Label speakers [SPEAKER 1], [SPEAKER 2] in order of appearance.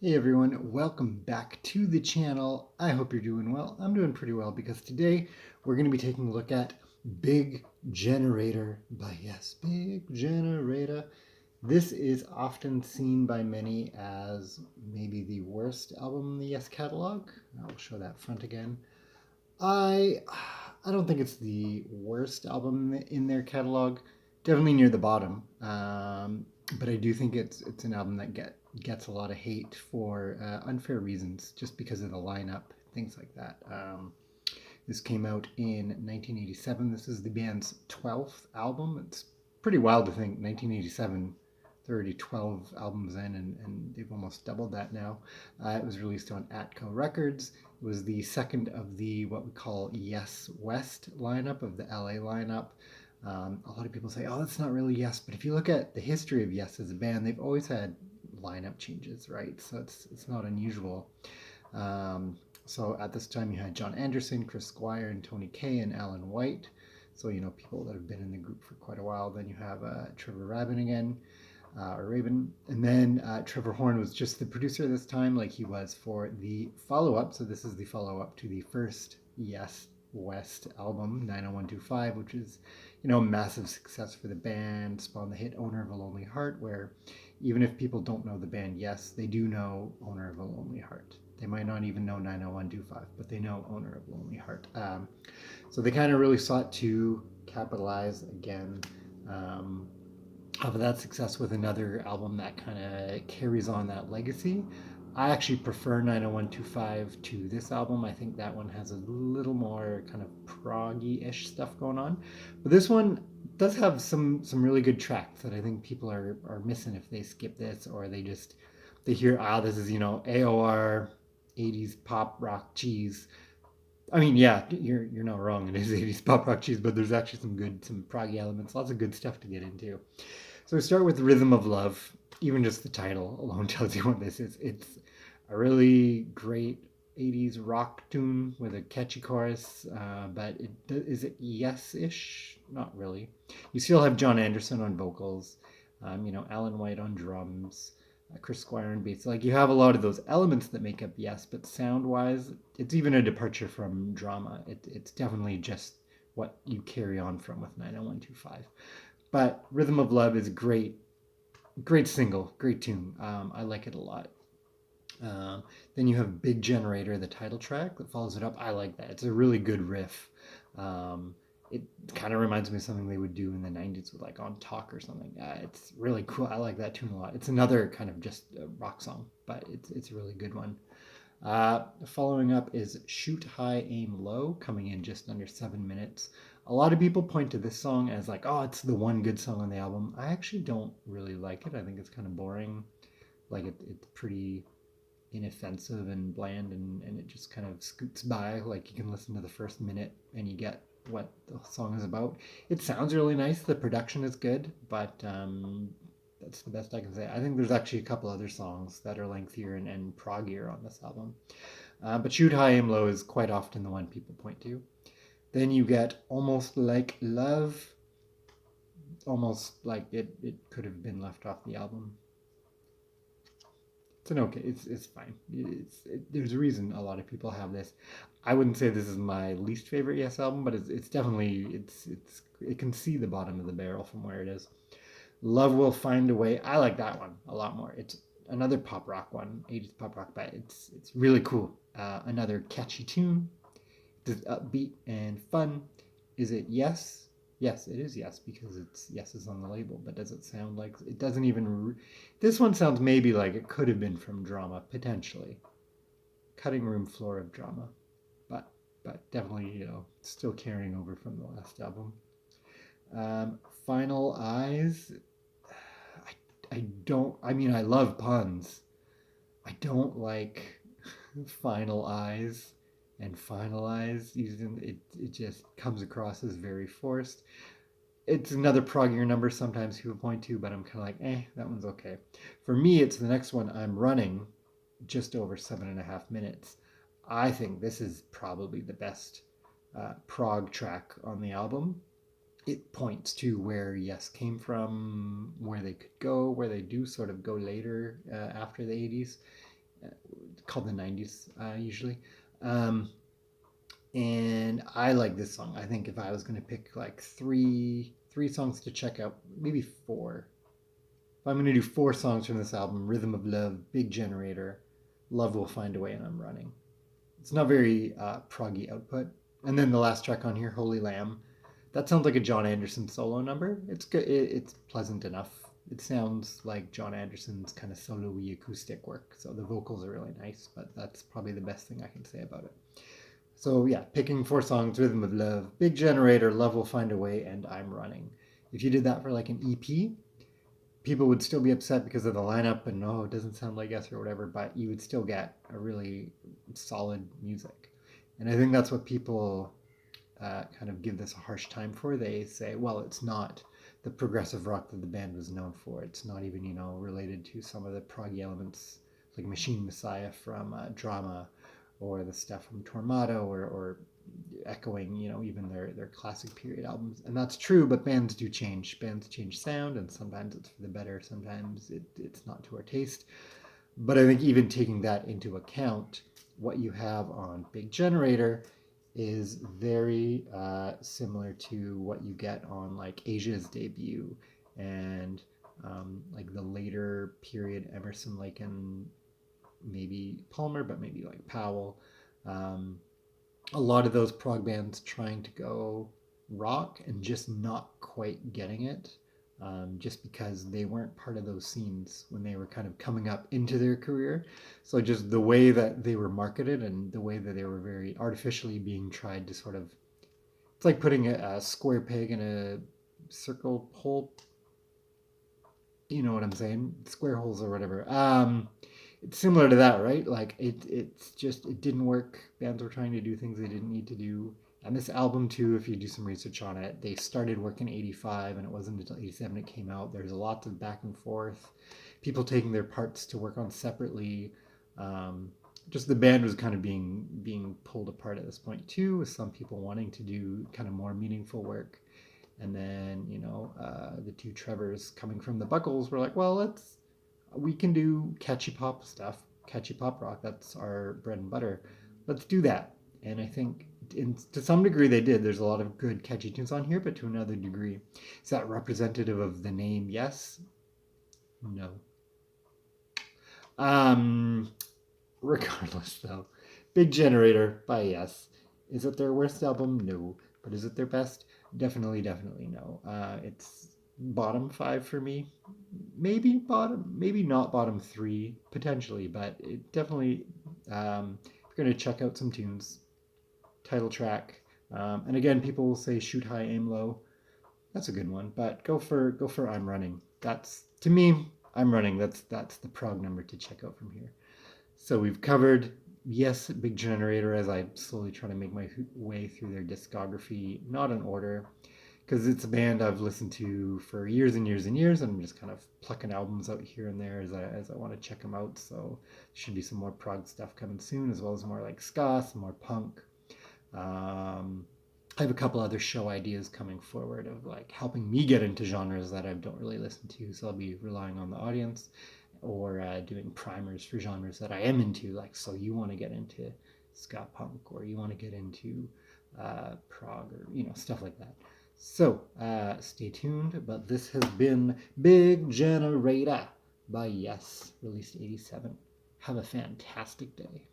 [SPEAKER 1] Hey everyone, welcome back to the channel. I hope you're doing well. I'm doing pretty well because today we're going to be taking a look at Big Generator by Yes, Big Generator. This is often seen by many as maybe the worst album in the Yes catalog. I'll show that front again. I I don't think it's the worst album in their catalog. Definitely near the bottom. But I do think it's an album that gets a lot of hate for unfair reasons, just because of the lineup, things like that. This came out in 1987. This is the band's 12th album. It's pretty wild to think 1987. They're already 12 albums in, and they've almost doubled that now. It was released on Atco Records. It was the second of the what we call Yes West lineup of the LA lineup. A lot of people say, "Oh, that's not really Yes," but if you look at the history of Yes as a band, they've always had lineup changes, right? So it's not unusual. So at this time, you had John Anderson, Chris Squire, and Tony Kaye, and Alan White. So people that have been in the group for quite a while. Then you have Trevor Rabin again, or Raven, and then Trevor Horn was just the producer this time, like he was for the follow-up. So this is the follow-up to the first Yes West album, 90125, which is a massive success for the band. Spawned the hit "Owner of a Lonely Heart," where even if people don't know the band Yes, they do know "Owner of a Lonely Heart." They might not even know 90125, but they know "Owner of a Lonely Heart." So they kind of really sought to capitalize again off of that success with another album that kind of carries on that legacy. I actually prefer 90125 to this album. I think that one has a little more kind of proggy-ish stuff going on. But this one does have some really good tracks that I think people are missing if they skip this, or they hear, this is, AOR 80s pop rock cheese. I mean, yeah, you're not wrong. It is 80s pop rock cheese, but there's actually some proggy elements, lots of good stuff to get into. So we start with Rhythm of Love. Even just the title alone tells you what this is. It's a really great 80s rock tune with a catchy chorus, but is it yes-ish? Not really. You still have John Anderson on vocals, Alan White on drums, Chris Squire on bass. Like, you have a lot of those elements that make up Yes, but sound-wise, it's even a departure from Drama. It's definitely just what you carry on from with 90125. But Rhythm of Love is great, great single, great tune. I like it a lot. Then you have Big Generator, the title track that follows it up. I like that. It's a really good riff. Um, it kind of reminds me of something they would do in the 90s with like On Talk or something. It's really cool. I like that tune a lot. It's another kind of just a rock song, but it's a really good one. Following up is Shoot High, Aim Low, coming in just under 7 minutes. A lot of people point to this song as like, oh, it's the one good song on the album. I actually don't really like it. I think it's kind of boring. Like, it's pretty inoffensive and bland, and it just kind of scoots by. Like, you can listen to the first minute and you get what the song is about. It sounds really nice. The production is good, but that's the best I can say. I think there's actually a couple other songs that are lengthier and proggier on this album. But Shoot High Aim Low is quite often the one people point to. Then you get Almost Like Love, almost like it could have been left off the album. It's an okay. It's fine. There's a reason a lot of people have this. I wouldn't say this is my least favorite Yes album, but it's definitely it can see the bottom of the barrel from where it is. Love Will Find a Way. I like that one a lot more. It's another pop rock one, 80s pop rock, but it's really cool. Another catchy tune. It's upbeat and fun. Is it Yes? Yes, it is Yes, because it's Yes is on the label. But does it sound like it doesn't even? This one sounds maybe like it could have been from Drama, potentially. Cutting room floor of Drama, but definitely still carrying over from the last album. Final Eyes. I don't. I mean, I love puns. I don't like Final Eyes and Finalize. Using it just comes across as very forced. It's another proggier number sometimes people point to, but I'm kind of like, that one's okay. For me, it's the next one. I'm running just over 7.5 minutes. I think this is probably the best prog track on the album. It points to where Yes came from, where they could go, where they do sort of go later after the 80s. called the 90s usually. Um, and I like this song. I think if I was going to pick like three songs to check out, maybe four. If I'm going to do four songs from this album: Rhythm of Love, Big Generator, Love Will Find a Way, and I'm Running. It's not very proggy output. And then the last track on here, Holy Lamb, that sounds like a John Anderson solo number. It's good. It's pleasant enough. It sounds like John Anderson's kind of solo-y acoustic work. So the vocals are really nice, but that's probably the best thing I can say about it. So yeah, picking four songs: Rhythm of Love, Big Generator, Love Will Find a Way, and I'm Running. If you did that for like an EP, people would still be upset because of the lineup and oh, it doesn't sound like us or whatever, but you would still get a really solid music. And I think that's what people kind of give this a harsh time for. They say, well, it's not the progressive rock that the band was known for. It's not even, related to some of the proggy elements like Machine Messiah from Drama or the stuff from Tormato or echoing, even their classic period albums. And that's true, but bands do change. Bands change sound, and sometimes it's for the better, sometimes it's not to our taste. But I think even taking that into account, what you have on Big Generator is very similar to what you get on like Asia's debut and like the later period Emerson, Lake, and maybe Palmer, but maybe like Powell. Um, a lot of those prog bands trying to go rock and just not quite getting it, just because they weren't part of those scenes when they were kind of coming up into their career. So just the way that they were marketed and the way that they were very artificially being tried to sort of, it's like putting a square peg in a circle hole. You know what I'm saying? Square holes or whatever. It's similar to that, right? Like it's just it didn't work. Bands were trying to do things they didn't need to do. And this album too, if you do some research on it, they started work in '85, and it wasn't until '87 it came out. There's a lot of back and forth, people taking their parts to work on separately. Um, just the band was kind of being pulled apart at this point too, with some people wanting to do kind of more meaningful work. And then the two Trevors coming from the Buckles were like, well, we can do catchy pop stuff, catchy pop rock. That's our bread and butter. Let's do that. And I think to some degree they did. There's a lot of good catchy tunes on here, but to another degree, is that representative of the name? Yes. No. Um, Regardless, though, Big Generator by Yes. Is it their worst album? No. But is it their best? Definitely, definitely no. It's bottom five for me. Maybe not bottom three, potentially, but it definitely, if you're going to check out some tunes, title track. And again, people will say shoot high, aim low. That's a good one, but go for I'm Running. That's, to me, I'm Running. That's the prog number to check out from here. So we've covered, yes, Big Generator, as I slowly try to make my way through their discography, not in order, because it's a band I've listened to for years and years and years, and I'm just kind of plucking albums out here and there as I want to check them out. So there should be some more prog stuff coming soon, as well as more like ska, some more punk. Um, I have a couple other show ideas coming forward of like helping me get into genres that I don't really listen to, so I'll be relying on the audience or doing primers for genres that I am into. Like, so you want to get into ska punk, or you want to get into prog, or stuff like that. So stay tuned. But this has been Big Generator by Yes, released '87. Have a fantastic day.